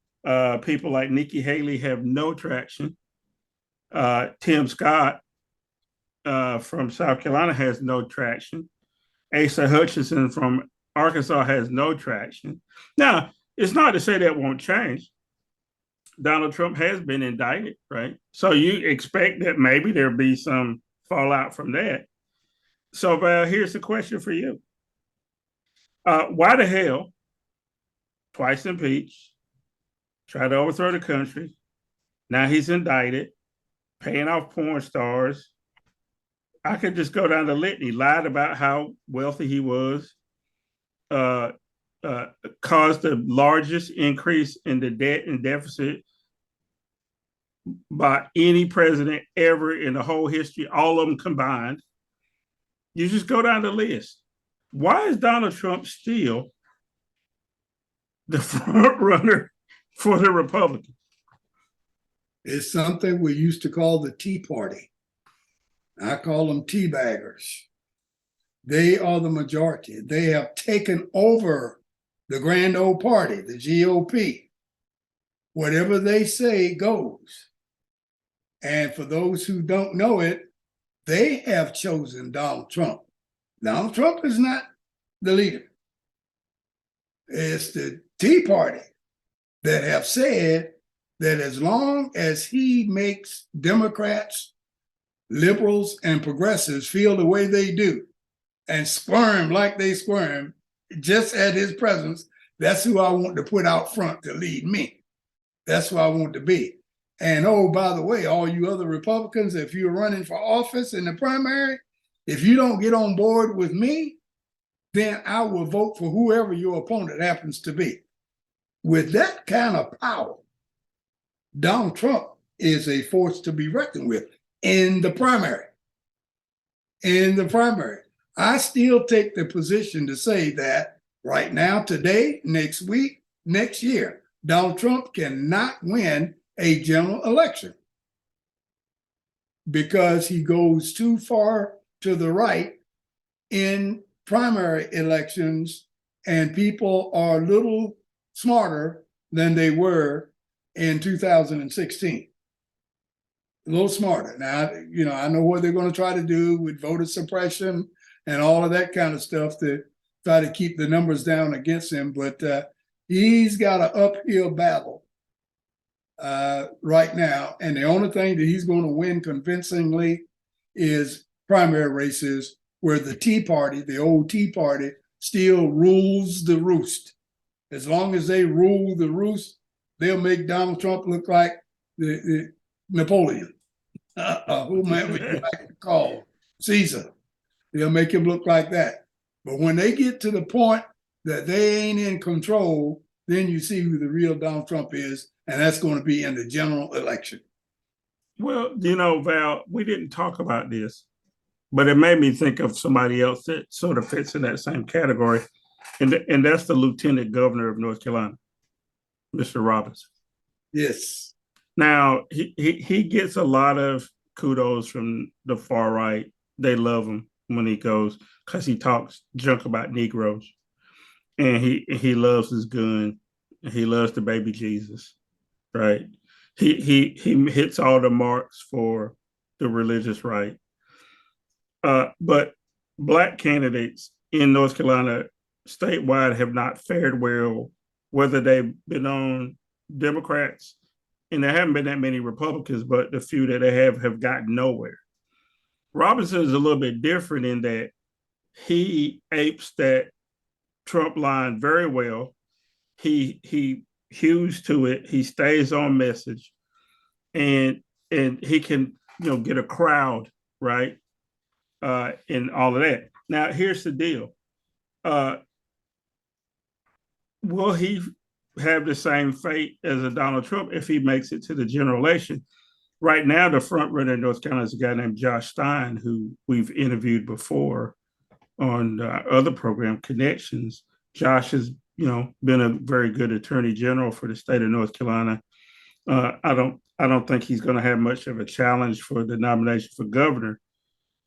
people like Nikki Haley have no traction. Tim Scott from South Carolina has no traction. Asa Hutchinson from Arkansas has no traction. Now, it's not to say that won't change. Donald Trump has been indicted, right? So you expect that maybe there'll be some fallout from that. So, Val, here's the question for you. Why the hell, twice impeached, tried to overthrow the country, now he's indicted, paying off porn stars. I could just go down the litany. Lied about how wealthy he was, caused the largest increase in the debt and deficit by any president ever in the whole history, all of them combined. You just go down the list. Why is Donald Trump still the front runner for the Republicans? It's something we used to call the Tea Party. I call them teabaggers. They are the majority. They have taken over the grand old party, the GOP. Whatever they say goes. And for those who don't know it, they have chosen Donald Trump. Donald Trump is not the leader. It's the Tea Party that have said that as long as he makes Democrats, liberals, and progressives feel the way they do and squirm like they squirm just at his presence, that's who I want to put out front to lead me. That's who I want to be. And oh, by the way, all you other Republicans, if you're running for office in the primary, if you don't get on board with me, then I will vote for whoever your opponent happens to be. With that kind of power, Donald Trump is a force to be reckoned with in the primary. In the primary. I still take the position to say that right now, today, next week, next year, Donald Trump cannot win a general election because he goes too far to the right in primary elections, and people are a little smarter than they were in 2016. A little smarter. Now, you know, I know what they're going to try to do with voter suppression and all of that kind of stuff to try to keep the numbers down against him, but he's got an uphill battle right now, and the only thing that he's going to win convincingly is primary races where the Tea Party, the old Tea Party, still rules the roost. As long as they rule the roost, they'll make Donald Trump look like the Napoleon, whomever you like to call Caesar. They'll make him look like that. But when they get to the point that they ain't in control, then you see who the real Donald Trump is, and that's going to be in the general election. Well, Val, we didn't talk about this, but it made me think of somebody else that sort of fits in that same category, and that's the Lieutenant Governor of North Carolina, Mr. Robinson. Yes. Now, he gets a lot of kudos from the far right. They love him when he goes because he talks junk about Negroes, and he loves his gun, and he loves the baby Jesus, right? He hits all the marks for the religious right. But Black candidates in North Carolina statewide have not fared well, whether they've been on Democrats, and there haven't been that many Republicans, but the few that they have gotten nowhere. Robinson is a little bit different in that he apes that Trump line very well. He hews to it. He stays on message, and he can get a crowd right, and all of that. Now here's the deal: will he have the same fate as a Donald Trump if he makes it to the general election? Right now, the front runner in North Carolina is a guy named Josh Stein, who we've interviewed before on other program Connections. Josh has, been a very good attorney general for the state of North Carolina. I don't think he's going to have much of a challenge for the nomination for governor.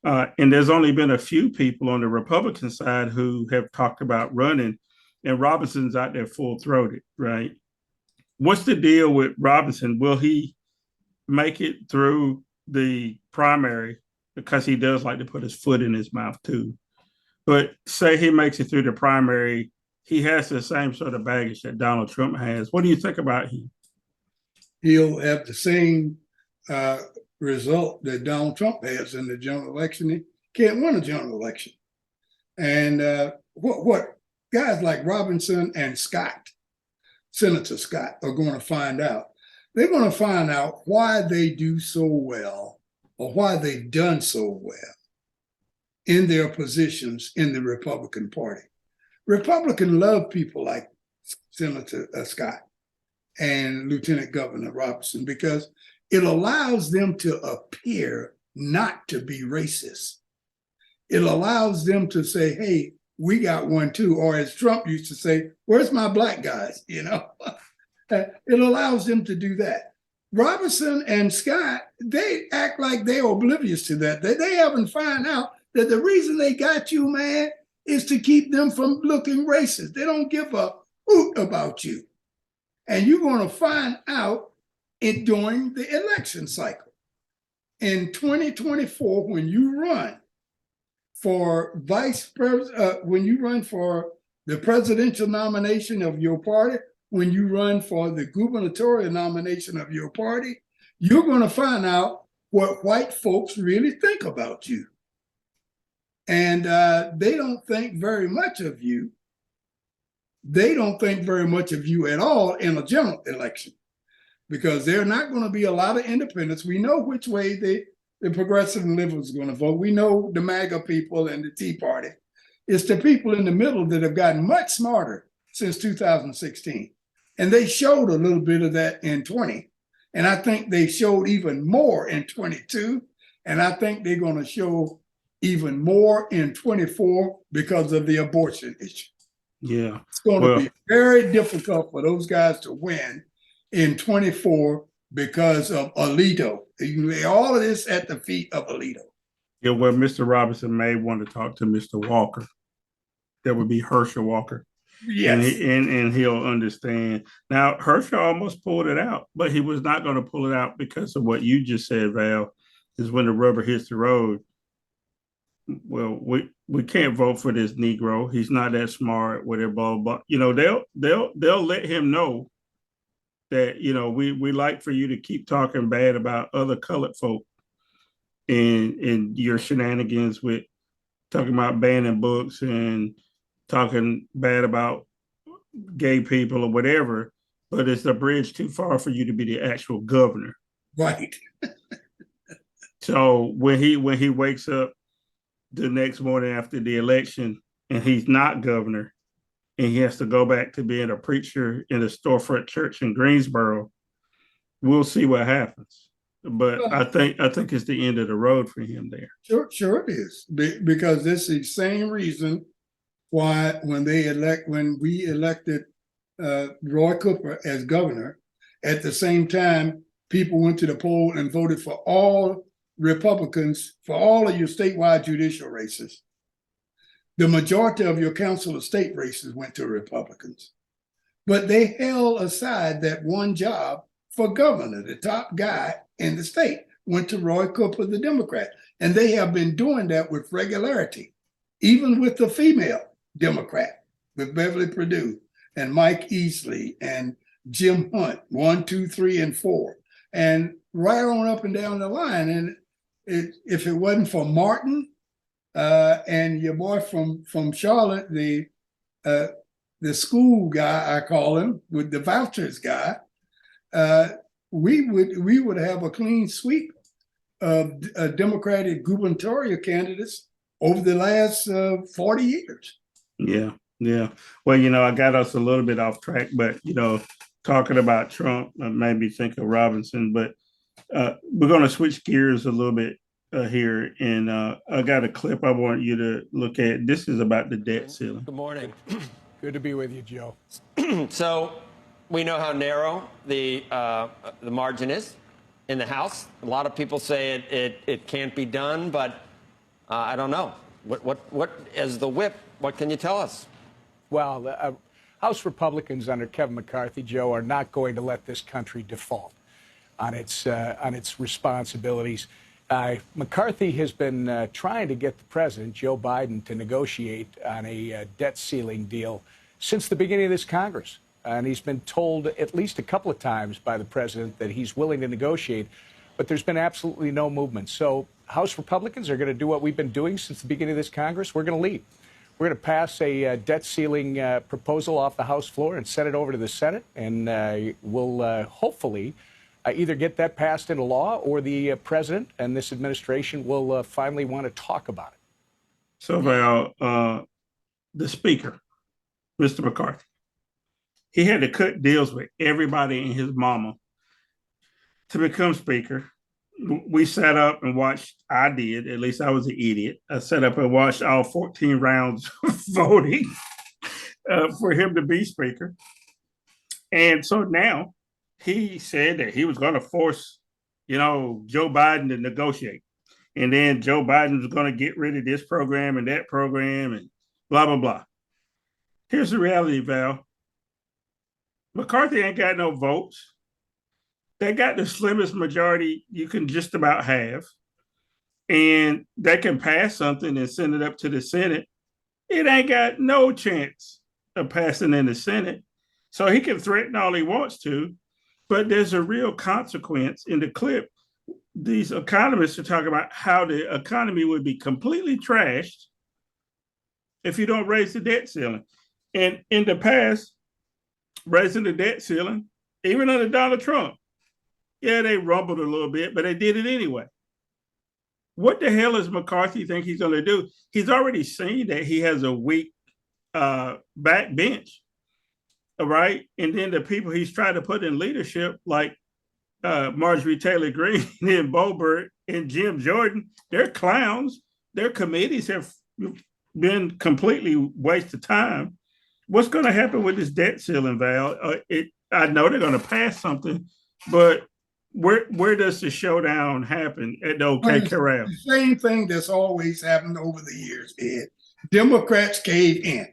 And there's only been a few people on the Republican side who have talked about running, and Robinson's out there full-throated, right? What's the deal with Robinson? Will he make it through the primary? Because he does like to put his foot in his mouth too. But say he makes it through the primary, he has the same sort of baggage that Donald Trump has. What do you think about him? He'll have the same result that Donald Trump has in the general election. He can't win a general election. And what guys like Robinson and Scott, Senator Scott, are going to find out. They're going to find out why they do so well, or why they've done so well in their positions in the Republican Party. Republicans love people like Senator Scott and Lieutenant Governor Robinson because it allows them to appear not to be racist. It allows them to say, hey, we got one too. Or as Trump used to say, where's my black guys? It allows them to do that. Robinson and Scott, they act like they're oblivious to that. They haven't found out that the reason they got you, man, is to keep them from looking racist. They don't give a hoot about you. And you're going to find out during the election cycle. In 2024, when you run for when you run for the presidential nomination of your party, when you run for the gubernatorial nomination of your party, you're going to find out what white folks really think about you. And they don't think very much of you. They don't think very much of you at all in a general election because there are not going to be a lot of independents. We know which way the progressive and liberals are going to vote. We know the MAGA people and the Tea Party. It's the people in the middle that have gotten much smarter since 2016. And they showed a little bit of that in 20. And I think they showed even more in 22. And I think they're going to show even more in 24 because of the abortion issue. Yeah. It's going to be very difficult for those guys to win in 24 because of Alito. You lay all of this at the feet of Alito. Yeah, well, Mr. Robinson may want to talk to Mr. Walker. That would be Herschel Walker. Yes. And he'll understand. Now, Herschel almost pulled it out, but he was not going to pull it out because of what you just said, Val, is when the rubber hits the road. Well, we can't vote for this Negro. He's not that smart, whatever, blah, blah, blah. They'll let him know that, we like for you to keep talking bad about other colored folk. and your shenanigans with talking about banning books and talking bad about gay people or whatever, but it's a bridge too far for you to be the actual governor. Right. So when he wakes up the next morning after the election and he's not governor and he has to go back to being a preacher in a storefront church in Greensboro, we'll see what happens. But I think it's the end of the road for him there. Sure it is. Because it's the same reason why when we elected Roy Cooper as governor, at the same time, people went to the poll and voted for all Republicans for all of your statewide judicial races. The majority of your council of state races went to Republicans. But they held aside that one job for governor. The top guy in the state went to Roy Cooper, the Democrat. And they have been doing that with regularity, even with the female Democrat, with Beverly Perdue and Mike Easley and Jim Hunt, 1, 2, 3, and 4, and right on up and down the line. And if it wasn't for Martin and your boy from Charlotte, the school guy, I call him, with the vouchers guy, we would have a clean sweep of Democratic gubernatorial candidates over the last 40 years. Yeah. Well, I got us a little bit off track, but, talking about Trump made me think of Robinson, but we're going to switch gears a little bit here. And I got a clip I want you to look at. This is about the debt ceiling. Good morning. Good to be with you, Joe. So we know how narrow the margin is in the House. A lot of people say it can't be done, but I don't know. What as the whip, what can you tell us? Well, House Republicans under Kevin McCarthy, Joe, are not going to let this country default on its responsibilities. McCarthy has been trying to get the president, Joe Biden, to negotiate on a debt ceiling deal since the beginning of this Congress. And he's been told at least a couple of times by the president that he's willing to negotiate, but there's been absolutely no movement. So House Republicans are going to do what we've been doing since the beginning of this Congress. We're going to lead. We're going to pass a debt ceiling proposal off the House floor and send it over to the Senate, and we'll hopefully either get that passed into law or the president and this administration will finally want to talk about it. So, Val, the Speaker, Mr. McCarthy, he had to cut deals with everybody and his mama to become Speaker. We sat up and watched, I did, at least I was an idiot. I sat up and watched all 14 rounds of voting for him to be Speaker. And so now he said that he was going to force, Joe Biden to negotiate. And then Joe Biden was going to get rid of this program and that program and blah, blah, blah. Here's the reality, Val. McCarthy ain't got no votes. They got the slimmest majority you can just about have. And they can pass something and send it up to the Senate. It ain't got no chance of passing in the Senate. So he can threaten all he wants to, but there's a real consequence. In the clip, these economists are talking about how the economy would be completely trashed if you don't raise the debt ceiling. And in the past, raising the debt ceiling, even under Donald Trump, yeah, they rumbled a little bit, but they did it anyway. What the hell does McCarthy think he's going to do? He's already seen that he has a weak backbench, right? And then the people he's trying to put in leadership, like Marjorie Taylor Greene and Boebert and Jim Jordan, they're clowns. Their committees have been completely waste of time. What's going to happen with this debt ceiling, Val? I know they're going to pass something, but where does the showdown happen at the OK Corral? The same thing that's always happened over the years, Ed. Democrats cave in.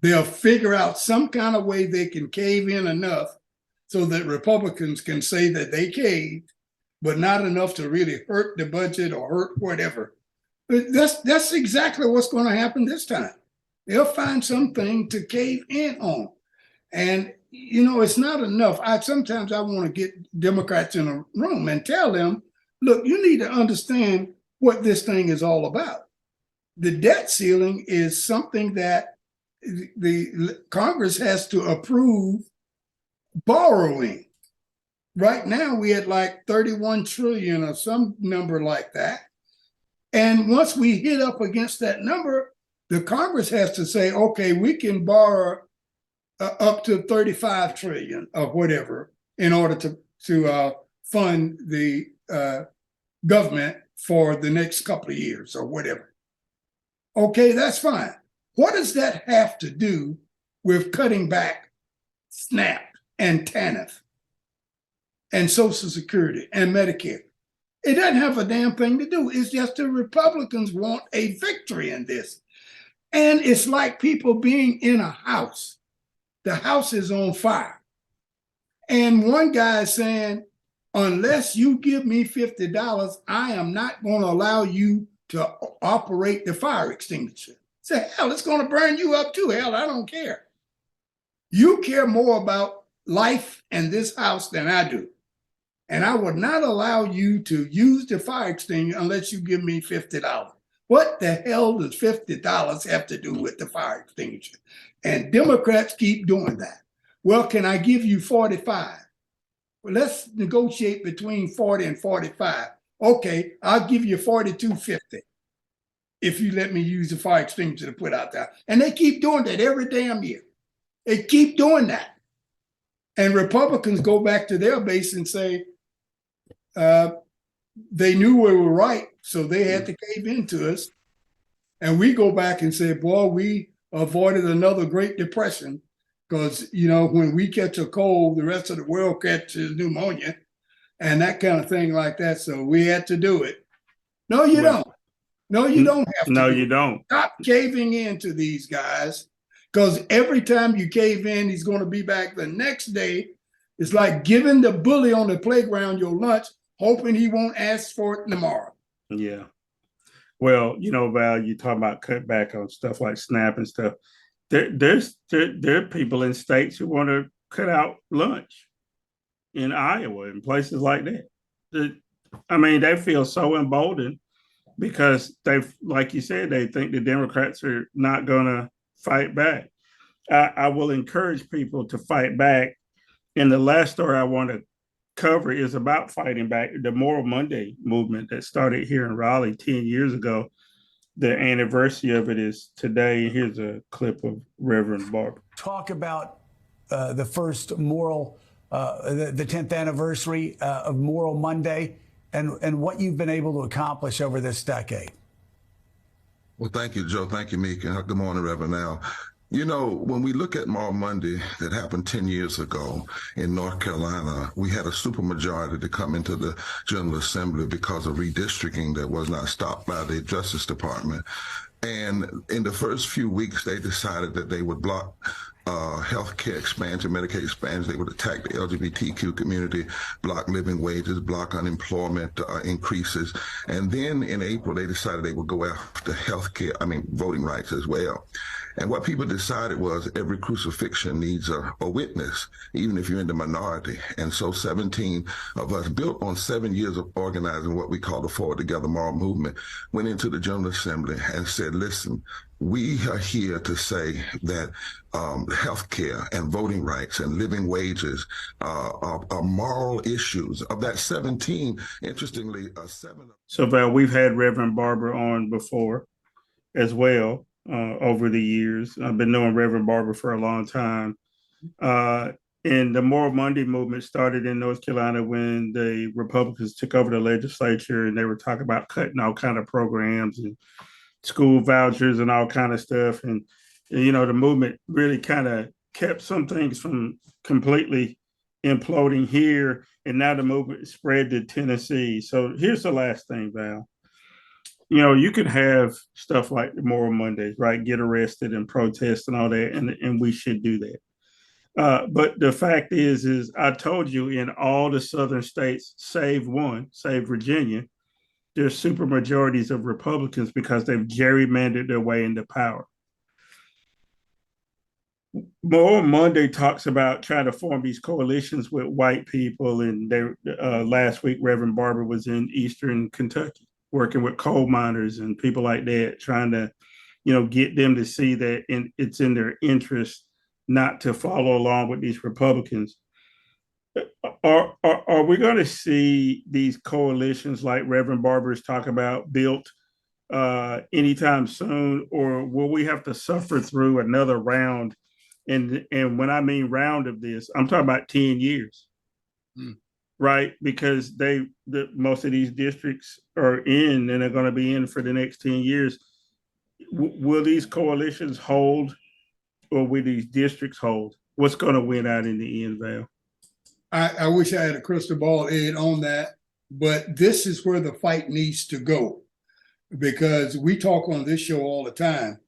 They'll figure out some kind of way they can cave in enough so that Republicans can say that they caved, but not enough to really hurt the budget or hurt whatever. But that's exactly what's going to happen this time. They'll find something to cave in on. And it's not enough. Sometimes I want to get Democrats in a room and tell them look, you need to understand what this thing is all about. The debt ceiling is something that the Congress has to approve borrowing. Right now, we had like 31 trillion or some number like that. And once we hit up against that number, the Congress has to say, okay, we can borrow up to 35 trillion or whatever in order to fund the government for the next couple of years or whatever. Okay, that's fine. What does that have to do with cutting back SNAP and TANF and Social Security and Medicare? It doesn't have a damn thing to do. It's just the Republicans want a victory in this. And it's like people being in a house. The house is on fire. And one guy is saying, unless you give me $50, I am not going to allow you to operate the fire extinguisher. Say, hell, it's going to burn you up too. Hell, I don't care. You care more about life and this house than I do. And I would not allow you to use the fire extinguisher unless you give me $50. What the hell does $50 have to do with the fire extinguisher? And Democrats keep doing that. Well, can I give you 45? Well, let's negotiate between 40 and 45. Okay, I'll give you 42.50 if you let me use the fire extinguisher to put out there. And they keep doing that every damn year. They keep doing that. And Republicans go back to their base and say, they knew we were right, so they had to cave into us. And we go back and say, boy, we avoided another Great Depression because, you know, when we catch a cold, the rest of the world catches pneumonia and that kind of thing like that. So we had to do it. No, you don't. No, you don't have to. No, you don't. Stop caving into these guys because every time you cave in, he's going to be back the next day. It's like giving the bully on the playground your lunch, hoping he won't ask for it tomorrow. Yeah. Well, you know, Val, you talk about cut back on stuff like SNAP and stuff. There are people in states who want to cut out lunch in Iowa and places like that. I mean, they feel so emboldened because like you said, they think the Democrats are not going to fight back. I will encourage people to fight back. And the last story I want to cover is about fighting back. The Moral Monday movement that started here in Raleigh 10 years ago. The anniversary of it is today. Here's a clip of Reverend Barber. Talk about the first moral, the 10th anniversary of Moral Monday and what you've been able to accomplish over this decade. Well, thank you, Joe. Thank you, Meek. And good morning, Reverend Al. You know, when we look at Moral Monday that happened 10 years ago in North Carolina, we had a supermajority to come into the General Assembly because of redistricting that was not stopped by the Justice Department. And in the first few weeks, they decided that they would block health care expansion, Medicaid expansion. They would attack the LGBTQ community, block living wages, block unemployment increases. And then in April, they decided they would go after voting rights as well. And what people decided was every crucifixion needs a witness, even if you're in the minority. And so 17 of us, built on 7 years of organizing what we call the Forward Together Moral Movement, went into the General Assembly and said, listen, we are here to say that health care and voting rights and living wages are moral issues. Of that 17, interestingly, 7. So, Val, we've had Reverend Barber on before as well over the years. I've been knowing Reverend Barber for a long time. And the Moral Monday movement started in North Carolina when the Republicans took over the legislature and they were talking about cutting all kind of programs and school vouchers and all kind of stuff. And, you know, the movement really kind of kept some things from completely imploding here. And now the movement spread to Tennessee. So here's the last thing, Val. You know, you could have stuff like the Moral Mondays, right? Get arrested and protest and all that. And we should do that. But the fact is I told you in all the southern states, save one, save Virginia, there's super majorities of Republicans because they've gerrymandered their way into power. More Monday talks about trying to form these coalitions with white people, and last week Reverend Barber was in Eastern Kentucky working with coal miners and people like that, trying to, get them to see that it's in their interest not to follow along with these Republicans. Are we going to see these coalitions like Reverend Barber is talking about built anytime soon, or will we have to suffer through another round? And when I mean round of this, I'm talking about 10 years, right? Because most of these districts are in and are going to be in for the next 10 years. Will these coalitions hold, or will these districts hold? What's going to win out in the end, Val? I wish I had a crystal ball, Ed, on that, but this is where the fight needs to go, because we talk on this show all the time,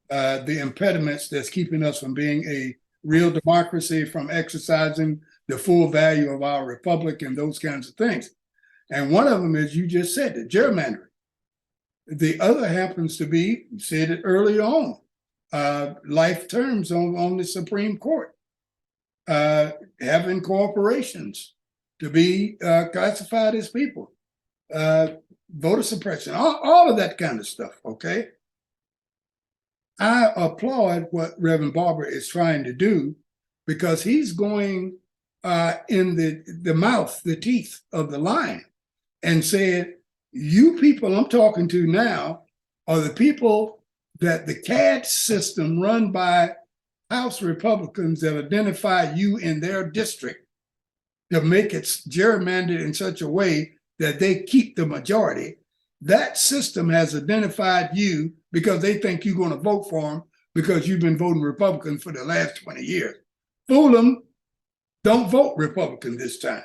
the impediments that's keeping us from being a real democracy, from exercising the full value of our republic and those kinds of things. And one of them is, you just said it, gerrymandering. The other happens to be, said it early on, life terms on the Supreme Court. Having corporations to be classified as people, voter suppression, all of that kind of stuff, okay? I applaud what Reverend Barber is trying to do, because he's going in the mouth, the teeth of the lion, and said, you people I'm talking to now are the people that the CAD system run by House Republicans that identify you in their district to make it gerrymandered in such a way that they keep the majority. That system has identified you because they think you're going to vote for them because you've been voting Republican for the last 20 years. Fool them. Don't vote Republican this time.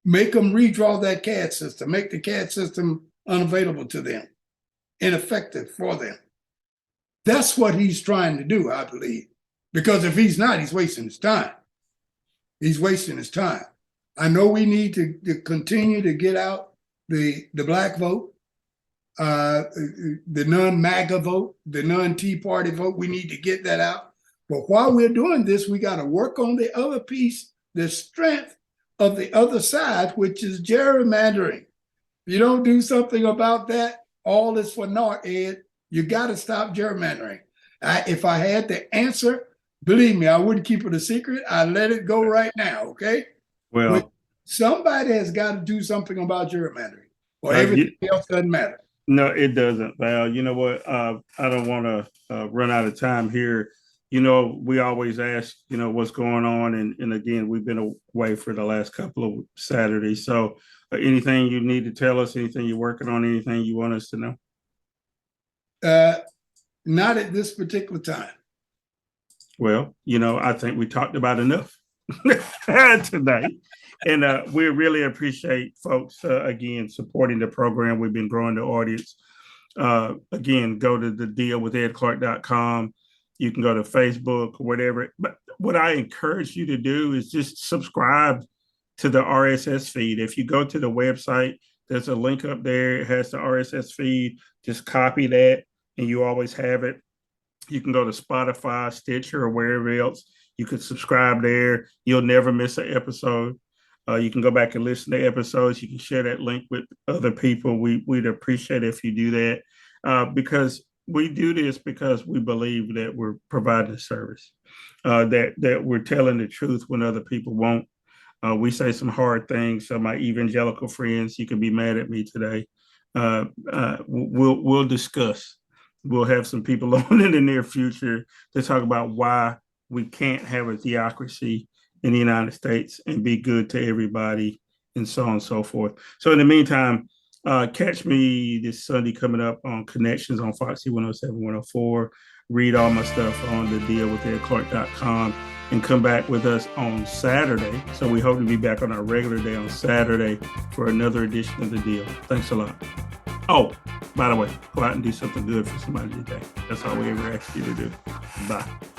Make them redraw that CAD system. Make the CAD system unavailable to them, ineffective for them. That's what he's trying to do, I believe. Because if he's not, he's wasting his time. He's wasting his time. I know we need to continue to get out the black vote, the non-MAGA vote, the non-Tea Party vote. We need to get that out. But while we're doing this, we got to work on the other piece, the strength of the other side, which is gerrymandering. If you don't do something about that, all is for naught, Ed. You got to stop gerrymandering. If I had the answer, believe me, I wouldn't keep it a secret. I'd let it go right now, okay? Well, but somebody has got to do something about gerrymandering, or everything else doesn't matter. No, it doesn't, Val. You know what? I don't want to run out of time here. We always ask, what's going on. And again, we've been away for the last couple of Saturdays. So anything you need to tell us, anything you're working on, anything you want us to know? Not at this particular time. Well, I think we talked about enough tonight. And we really appreciate folks, again, supporting the program. We've been growing the audience. Again, go to thedealwithedclark.com. You can go to Facebook or whatever. But what I encourage you to do is just subscribe to the RSS feed. If you go to the website, there's a link up there. It has the RSS feed. Just copy that, and you always have it. You can go to Spotify, Stitcher, or wherever else. You can subscribe there. You'll never miss an episode. You can go back and listen to episodes. You can share that link with other people. We'd appreciate it if you do that, because we do this because we believe that we're providing a service, that we're telling the truth when other people won't. We say some hard things. So my evangelical friends, you can be mad at me today. We'll discuss. We'll have some people on in the near future to talk about why we can't have a theocracy in the United States and be good to everybody, and so on and so forth. So in the meantime, catch me this Sunday coming up on Connections on Foxy 107, 104. Read all my stuff on thedealwithedclark.com and come back with us on Saturday. So we hope to be back on our regular day on Saturday for another edition of The Deal. Thanks a lot. Oh, by the way, go out and do something good for somebody today. That's all we ever ask you to do. Bye.